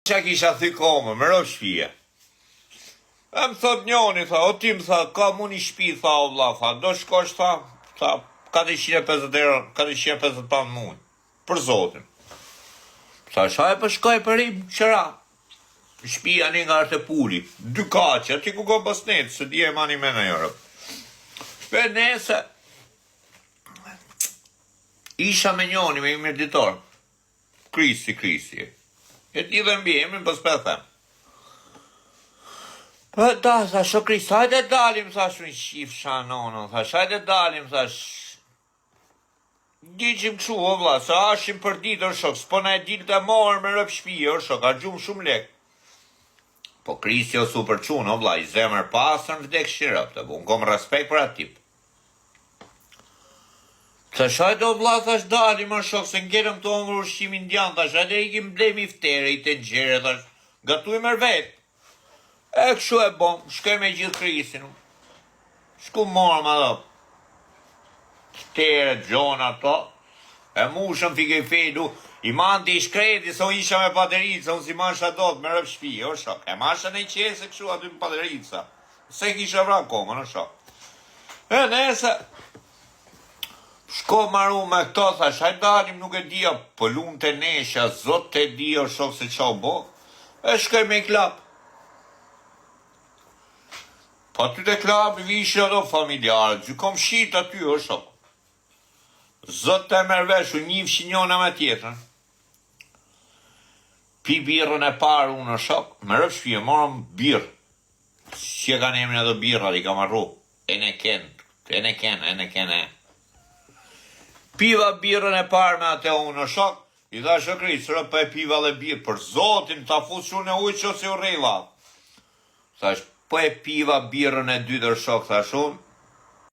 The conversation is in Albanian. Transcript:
Qa kisha thy kome, më rëv shpije. E më thot njoni, tha, o ti më tha, ka mu një shpi, tha, o vla, tha, do shkosh, tha, 450 euro, 450 pound mund, për zotin. Tha, shaj për shkoj për im, qëra. Shpia një nga është e puli, 2 kache, ati ku ko bësnet, se di e mani me në Europë. Pe nese, isha me njoni, me mirditor, krisi. E ti dhe mbi emrin, për s'pe them. Për da, tha, shokri, hajde dalim, tha, shumë shif shanono, tha, hajde dalim, tha, Gjishim këshu, o vla, se ashim për ditë, o shok, s'po na e ditë të morë me rëp shpije, o shok, a gjumë shumë lek. Po Krisi o super qunë, o vla, i zemër pasër në vdek shirëp, të unë kom respekt për atë tip. Të shajt o vla, thash dalim, o shok, se ngerëm të ongër ushqimin indian, thash, hajde ikim blemi iftere, i të gjere, thash, gatu i mërë vetë. E këshu e bom, shkoj me gjithë Krisin, shku morë ma dhëpë. Tere, gjona, to, e mushëm fike i fejdu, i manti i shkreti, se unë isha me paderica, unë si masha do të me rëp shpi, o shok, e masha në i qese këshu aty me paderica, se kisha vra kongën, o shok. E nese, shko maru me këto, thash, hajt dalim, nuk e dia, po lumë të nesha, zot të di, o shok, se qa u bo, e shkoj me i klap. Po aty të klap, vishë ato familjarë, gjykom shit aty, o shok. Zot të mërveshu, njifë njona me tjetën. Pi birën e parë unë në shok, më rëpë shpije, morëm birë. Si e kanë emrin ato birë, i kam arru. Ene ken. Piva birën e parë me atë unë në shok, i dha shokri, sërë për e piva dhe birë, për zotin, ta fusë unë e ujë që se u rejla. Thash, për e piva birën e 2 dhe shok, thash unë,